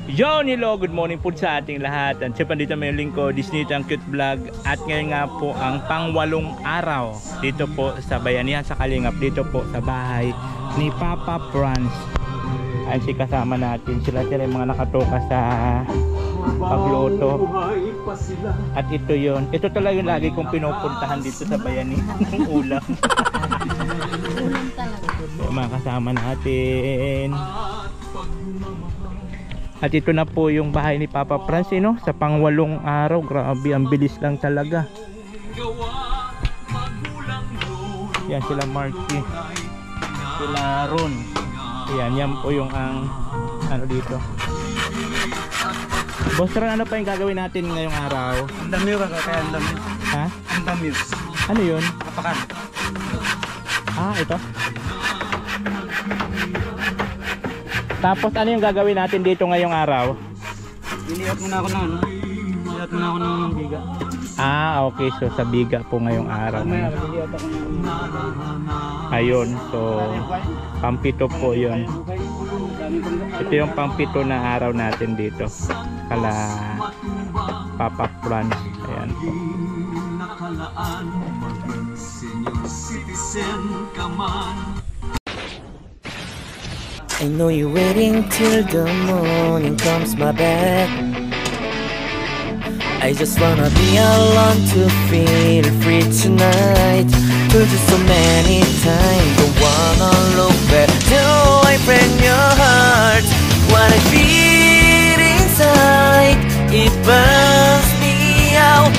Hello, good morning po sa ating lahat. At siyempre dito may lingko, Disney ang Cute Vlog. At ngayon nga po ang pang-8 araw dito po sa Bayanihan sa Kalingap, dito po sa bahay ni Papa Franz. Ayun si kasama natin, sila yung mga nakatoka sa pagluto. At ito yon, ito talaga yung lagi kong pinupuntahan dito sa Bayanihan ng ulam. Ulam talaga. Yung mga kasama natin. At ito na po yung bahay ni Papa Franz, no? Sa pang-8 araw. Grabe, ang bilis lang talaga. Yan sila Marky, sila Ron. Yan po yung ano dito. Boss Ron, ano pa yung gagawin natin ngayong araw? Andamir ka kaya andamir. Ha? Andamir. Ano yun? Kapakan. Ito. Tapos ano yung gagawin natin dito ngayong araw? Niliyat muna ako na ano? Niliyat muna ako ng biga. Okay. So sa biga po ngayong araw. Mamaya niliyat ako ng Ayun. So pampito po yun. Ito yung pampito na araw natin dito. Kala Papa Franz. Ayan po. I know you're waiting till the morning comes my bed. I just wanna be alone to feel free tonight. Told you so many times, don't wanna look back. Do I break your heart? What I feel inside, it burns me out.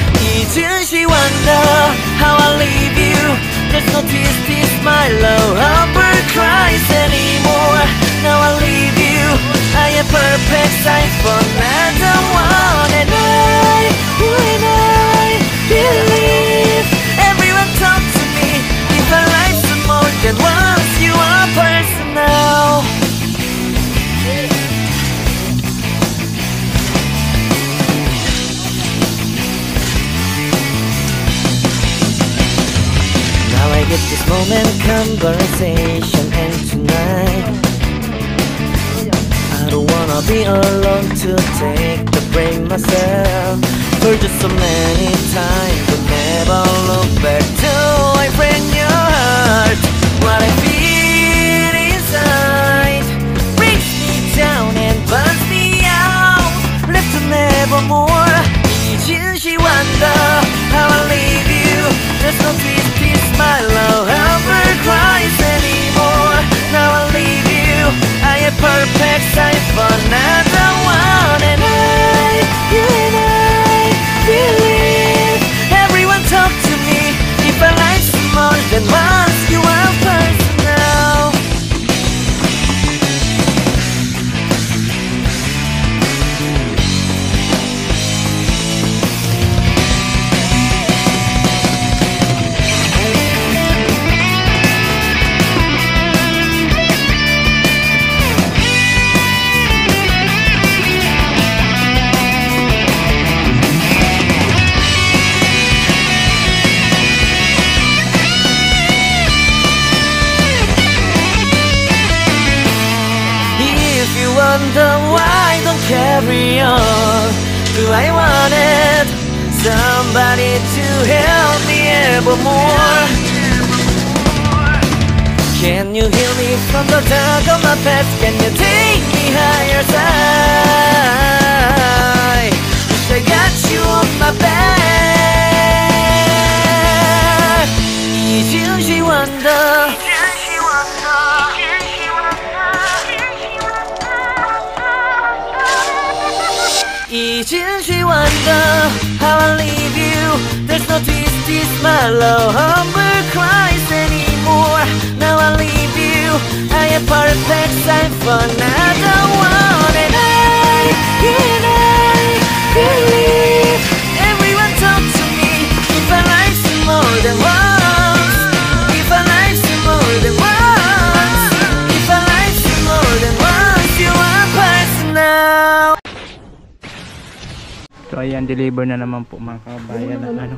Didn't she wonder how I leave you? There's no tears, this my love ever cries anymore. Now I leave you, I am perfect sight for another one. And I believe everyone talk to me. If I like some more than once, you are personal. Now I get this moment, conversation, and tonight I don't wanna be alone to take the blame myself. For just so many times, but never look back. Do I break your heart? What I feel inside breaks me down and burns me out. Left to nevermore. Did you wonder how I leave you? There's no peace, my love ever cries anymore. Now I leave you, I am perfect sight for another one. And I believe everyone talk to me. If I like some more than once, you are personal. Wonder why I don't carry on. Do I wanted somebody to help me evermore? Can you heal me from the dark of my past? Can you take me higher side? Wish I got you on my back. She wonder. Didn't she wonder how I leave you? There's no this my love ever cries anymore. Now I leave you, I am perfect sign for another one. And I believe everyone talk to me. If I like some more than once, if I like some more than once, if I like some more than once, you are personal. So ayan, deliver na naman po mga kabayan ng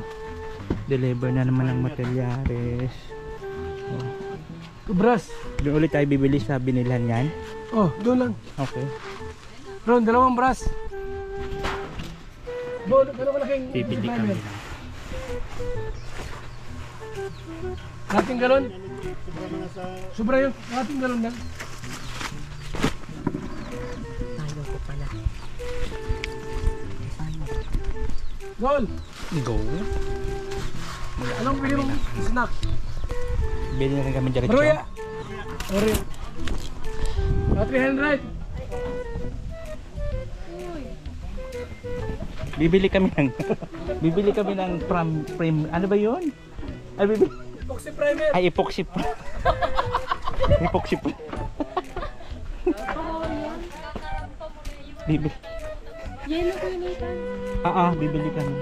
deliver na naman ng materials. Ubras. Doon ulit tayo bibili sa binilhan yan. Oh, doon lang. Okay. Ron, dalawang brass. Dalawang malaking Bibili kami. Ating galon. Sobra yun. Ating galon lang. Tayo ko pala. Gol! Go. Anong pili mong snack? Bili na rin kami diretso. Maruya! Oreo. 300. Bibili kami ng prime. Ano ba 'yun? Ay bibili. Epoxy primer. Ay epoxy. Epoxy. Bibili. Yellow ko yun ito. Bibili kami.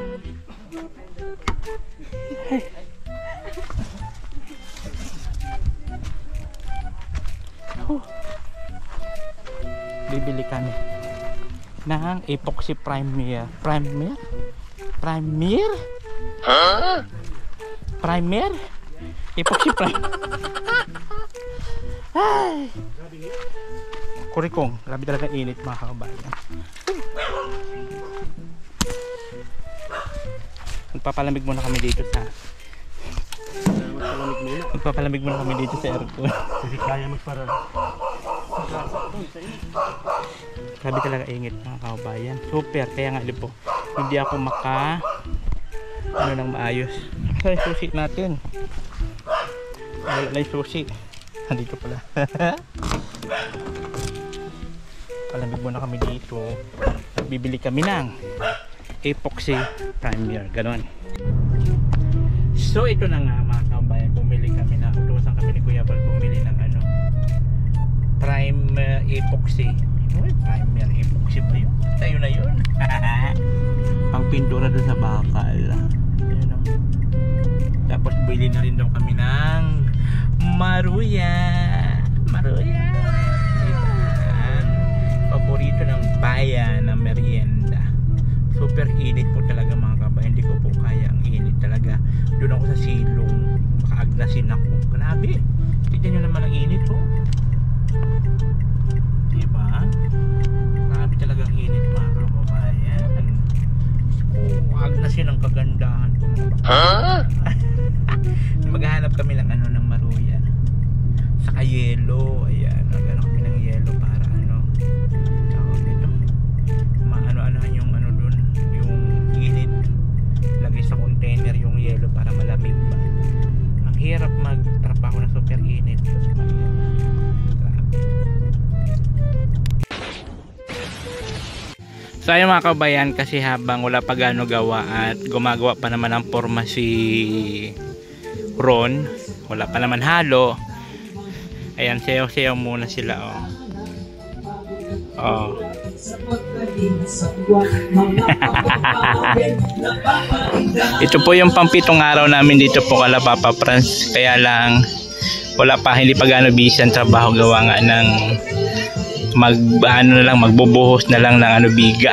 Bibili kami ng epoxy primer. Primer? Primer? Epoxy primer. Ay. Kurikong, grabe talaga init mga kabayan. Magpapalamig muna kami dito sa aircon. Hindi kaya magpara. Grabe talaga init mga kabayan. Super, kaya nga po hindi ako nang maayos. Sa susi natin. Wala na yung susi. Nandito pala. Palamig muna kami dito. At bibili kami ng epoxy primer. Ganon. So ito na nga mga kabayan. Bumili kami na. Utusan kami ni Kuya Bal. Bumili ng prime epoxy. Primer epoxy ba yun? Tayo na yun. Pang pintura doon sa bakal. Ayan o. Tapos bili na rin daw kami ng maruya. Ang paborito ng bayan na merienda. Super init po talaga mga kabayan. Hindi ko po kaya ang init talaga. Doon ako sa silong. Makaagnasin ako. Grabe. Tignan nyo naman ang init po. Diba? Grabe talagang init mga kababayan. Agnasin ang kagandahan ko mga baka. Maghahanap kami ng ng maruya. Saka yelo. Ayan, naghanap kami ng yelo para tawag nito. Maano-anohan yung doon, yung init. Lagay sa container yung yelo para malamig ba. Ang hirap magtrabaho na super init. So ayun mga kabayan, kasi habang wala pa gaano gawa at gumagawa pa naman ang forma si Ron, wala pa naman halo. Ayan, sayaw-sayaw muna sila Ito po yung pampitong araw namin dito po kala Papa Franz. Kaya lang hindi pa gaano busy ang trabaho, gawa nga ng magbubuhos na lang ng biga.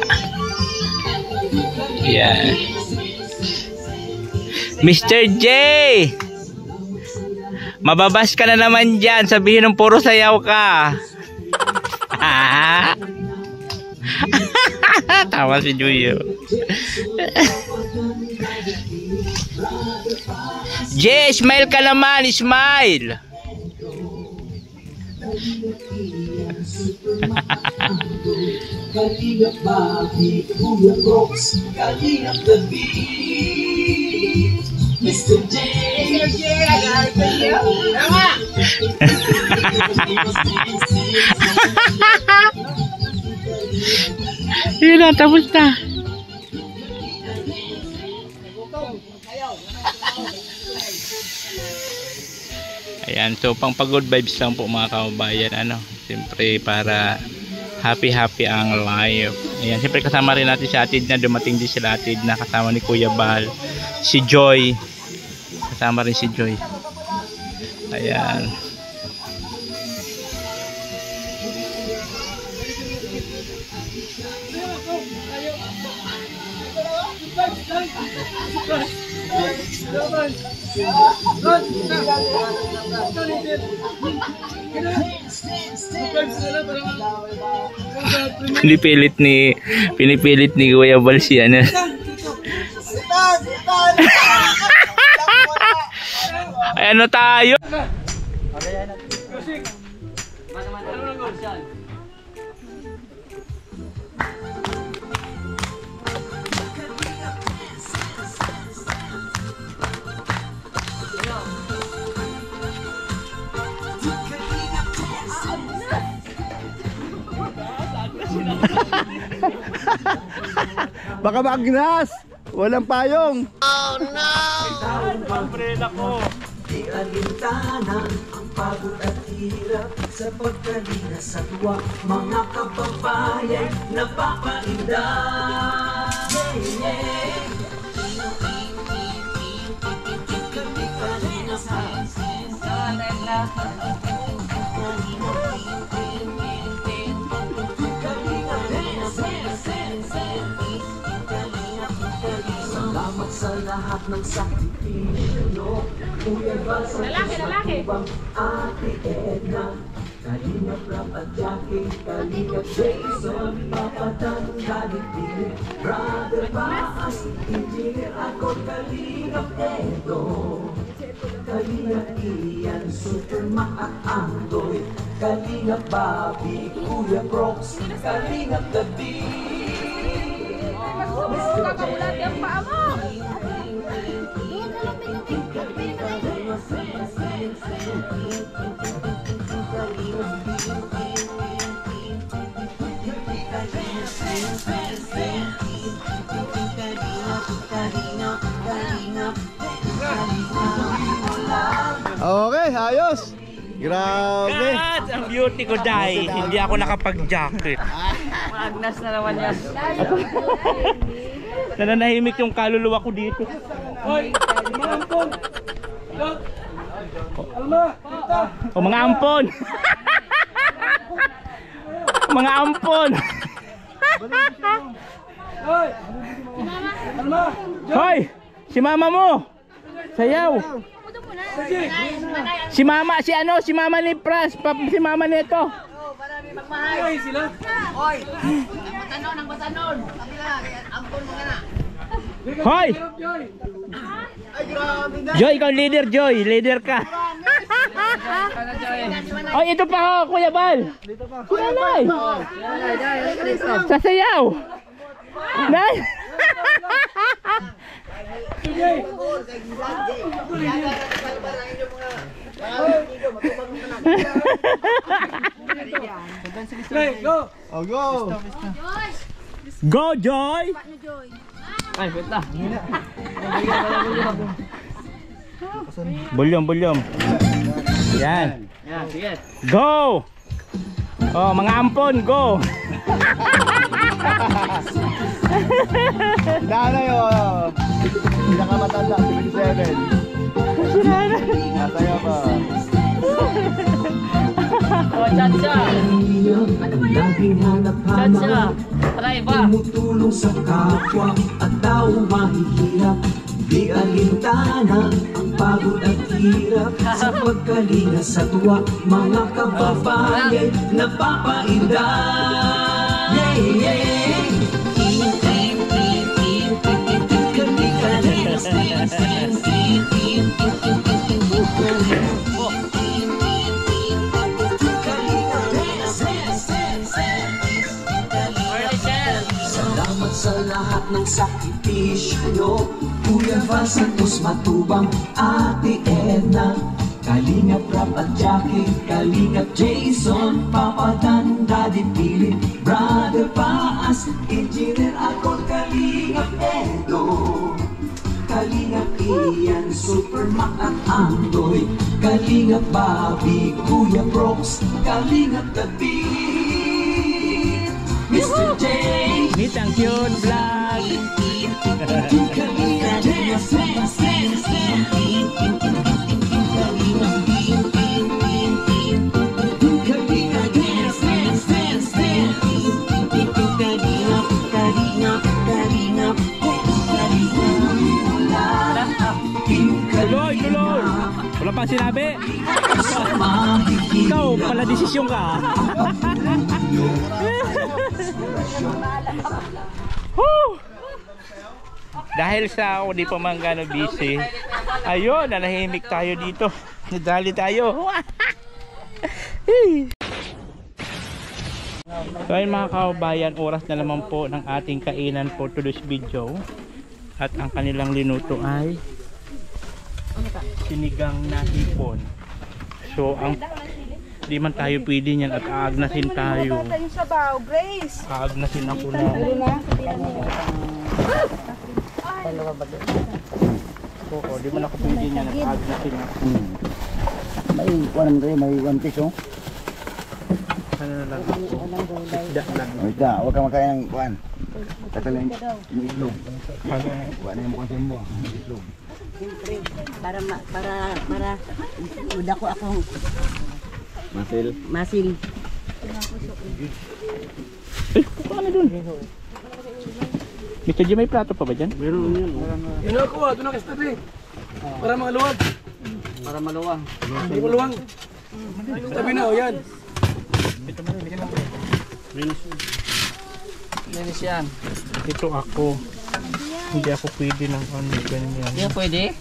Yan. Mr. J, mababas ka na naman dyan. Sabihin ng puro sayaw ka. Tawa si Juyo. J, smile ka naman. Smile. Kalingap Bobby, Kuya Brooks, Kalingap David, Mr. J, agarra kayo. Yun na, tapos na. Ayan, so pang good vibes lang po mga kababayan. Siyempre para happy ang life. Ayan, siyempre kasama rin natin si Atid na dumating din sila Atid na kasama ni Kuya Bal. Si Joy. Kasama rin si Joy. Ayan. Pinipilit ni Kuya Bal si ano. Ay, ano tayo? Baka magnas! Walang payong! Umbrella ko. Di alintana ang pagod at hirap sa pagkalinga sa tuwa, mga kababayan napapainda. Salamat sa lahat ng sakripisyo. Kuya Bal sa Bang Ate Edna, Kalingap Rap at Jackie, Kalingap Jason, Papa Dan, Daddy Pili, Brother Baas, Engineer ako, Kalingap Edo, Kalingap Ian, Super Mac at Andoy, Kalingap Bobby, Kuya Brooks, Kalingap David. Kakabulat yung paa mo! Okay, ayos! Grabe! God, ang beauty ko dahil hindi ako nakapag-jacket. Agnas na naman yan. Nananahimik yung kaluluwa ko dito. O mga ampon! Mga ampon! Hoy! Si mama mo! Sayaw! Si mama, si ano, si mama ni Pras, si mama nito. Hoy sila! Hoy! Ang batanon! Ampon mga na! Hoy! Joy, ikaw leader, Joy. Leader ka. Oh, ito pa ho, Kuya Bal. Si Nanay. Sasayaw. Nay. Oh, go! Go, Joy. Ay, puta. Bulyom. Yan. Yan, sige. Go. Oh, mga ampon, go. Nanay, oh! Pinakamatanda, 77. Si Nanay. Nasaya pa. Oh, Chacha. Chacha. Try ba? Tumutulong sa kapwa at tao mahihirap. Di alintana ang pagod at hirap sa pagkalinga sa tuwa, mga kababayan napapainda. Salamat sa lahat ng sakripisyo, Kuya Val Santos Matubang, Ate Edna, Kalingap Rap at Jackie, Kalingap Jason, Papa Dan, Daddy Pili, Brother Baas, Engineer ako, Kalingap Edo, Kalingap Ian, Super Mac at Andoy, Kalingap Bobby, Kuya Brooks, Kalingap David, Mr. J, Meet ang cute vlog. Kalingap Tuloy. Wala pang sinabi. Mahigit Ikaw, pala desisyon ka. Woo! Dahil sa ako di pa man gano'ng busy, ayun, nanahimik tayo dito. Nadali tayo. So ayun mga kaubayan, oras na naman po ng ating kainan for today's video. At ang kanilang linuto ay sinigang na hipon. So ang di man tayo pwede niyan at aagnasin tayo. Aagnasin ako na. Oo, di man ako pwede niyan at aagnasin ako. May 1 may 1 piso. Ano na lang ako? Isda lang. Wait na, huwag ka makain ng kuan. Tatalin yung itlog. Kuan na yung mukhang timbo. Itlog. Siyempre, para uda ko akong masil. Paano dun? Mr. G, may plato pa ba dyan? Meron yun. Yun ako, ito na kastabi. Para mga luwag. Para maluwang. Hindi mo luwang. Tabi na, o yan. Linis yan. Ito ako. Hindi ako pwede ng ano, ganyan. Hindi pwede?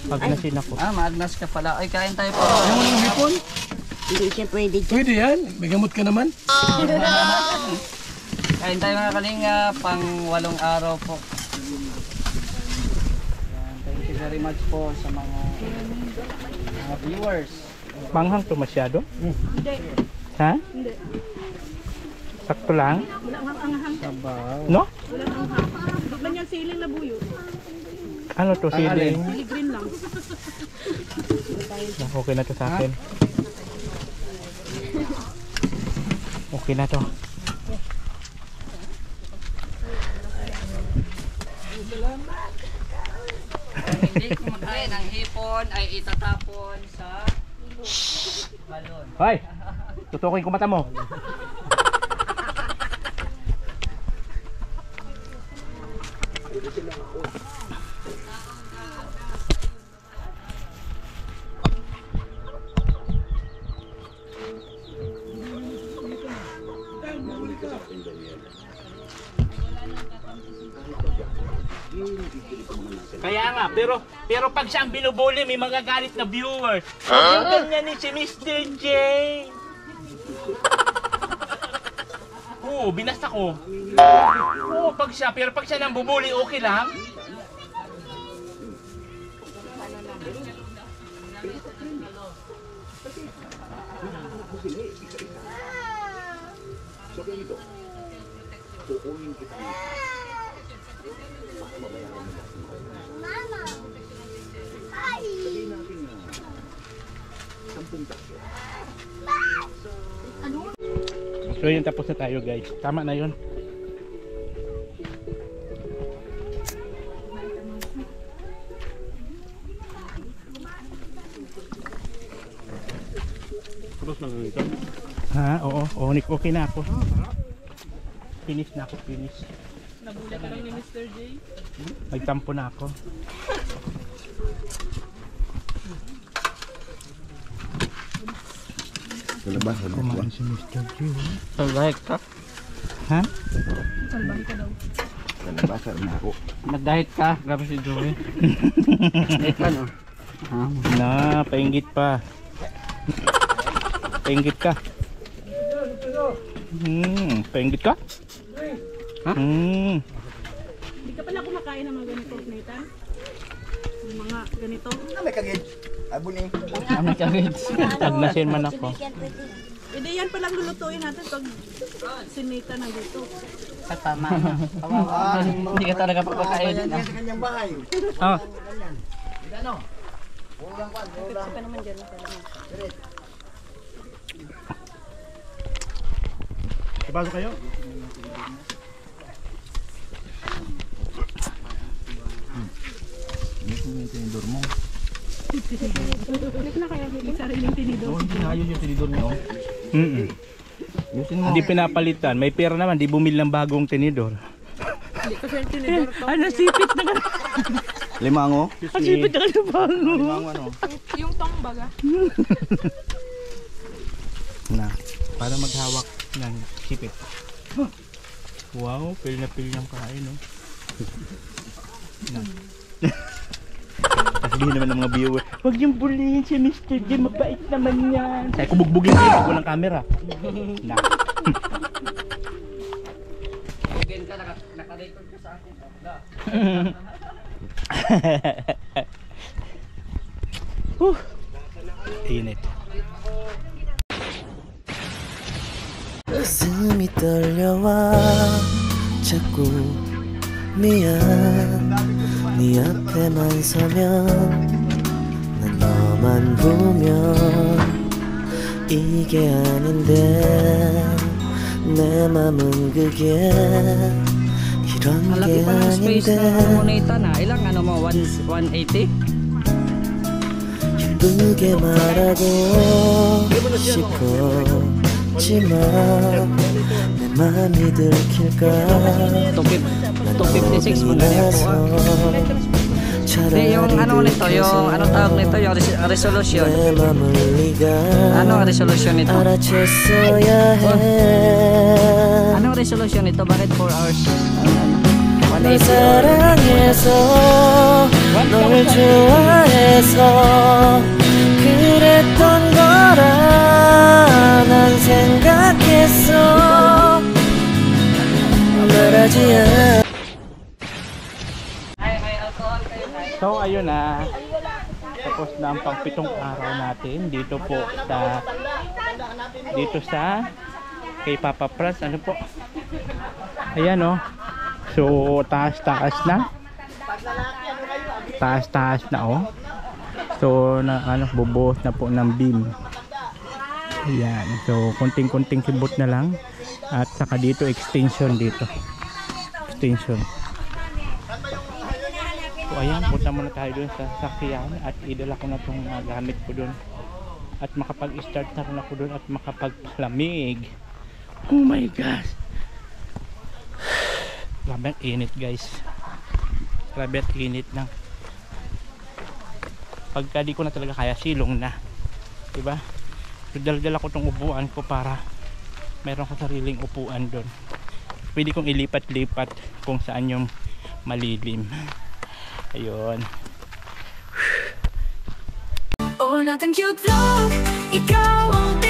Agnasin ako. Maagnas ka pala. Ay, kain tayo po. Ayaw mo ng hipon? Hindi siya pwede. Pwede yan. May gamot ka naman. Kain tayo mga kalinga. Pang 8 araw po. Yan, thank you very much po sa mga viewers. Manghang to masyado? Hindi. Ha? Hindi. Sakto lang? Wala ang anghang. Sabaw. No? Wala ang anghang. Di ba niyan siling na buyo? Ano to? Siling? Sili green lang. Okay na to sa akin. Okay na to. Hindi kumakain ng hipon ay itatapon sa balon. Hoy! Tutukoy ko mata mo. Kaya nga, pero pag siya ang binubuli, may magagalit na viewers. Yung ganyan ni si Mr. J. Oo, binasta ko. Oo, pero pag siya nang bubuli, okay lang. So yun, tapos na tayo guys. Tama na yun. Tapos na ito. Ha? Oo. Okay na ako. Finish na ako. Finish. Nabula ka lang ni Mr. J. Nagtampo na ako. Kalabas na Kumain si Mr. J. Salbahe ka? Ha? Salbahe ka daw. Kalabas na ako. Nag-diet ka? Grabe si Joey. Diet ka no? Na, painggit pa. Painggit ka. Painggit ka? Ha? Hindi ka pala kumakain ng mga ganito, Nathan? Yung mga ganito. May kagid. Abuning. Ano ka rin? Agnasin man ako. Hindi yan palang lulutuin natin pag si Nathan na dito. Tama na. Hindi ka talaga papakain. Sa kanyang bahay. Ah, Ka naman dyan. ipasok kayo. Yung tinidor mo. Balik na kaya may sariling tinidor. Hindi na ayos yung tinidor niyo. Yusin mo. Hindi pinapalitan. May pera naman, di bumili ng bagong tinidor. Hindi ko siya yung tinidor to. Ano, sipit na ka. Limango. Sipit na ka na bago. Limango ano. Yung tong baga. para maghawak ng sipit. Wow, pil na pil niyang kain, no? Sabihin naman ng mga viewer, huwag niyong bulihin si Mr. J, mabait naman yan. Sabi ko, bugbugin kayo pag walang camera. Na. Again ka, naka-record ka sa akin. Init. 가슴이 떨려와 자꾸 미안 네 앞에만 서면 난 너만 보면 이게 아닌데 내 맘은 그게 이런 게 아닌데 monitor na. Ilang ano mo? 180? 예쁘게 말하고 싶었지만 내 맘이 들킬까 256 mo ganyan po. Hindi, yung ano nito, yung ano tawag nito, yung resolution. 내 맘을 네가 Ano ang resolution nito? 알아챘어야 해 Anong resolution nito? Bakit 4 hours? 널 180 or 사랑해서 널 좋아해서 그랬던 거라 난 생각했어 말하지 않아 So ayun na, tapos na ang pang-pitong araw natin dito po sa kay Papa Franz. Ano po, ayan o, so taas na o, so na ano, bubuhos na po ng beam. Ayan, so kunting kibot na lang, at saka dito extension, So ayan, punta muna tayo dun sa sakyan at idala ko na itong gamit ko dun at makapag-start na rin ako dun at makapagpalamig. Oh my gosh, grabe ang init guys, grabe ang init na. Pagka di ko na talaga kaya, silong na, diba? So dala ko itong upuan ko para meron ko sariling upuan dun, pwede kong ilipat-lipat kung saan yung malilim. Ayun. All natin cute vlog, ikaw ang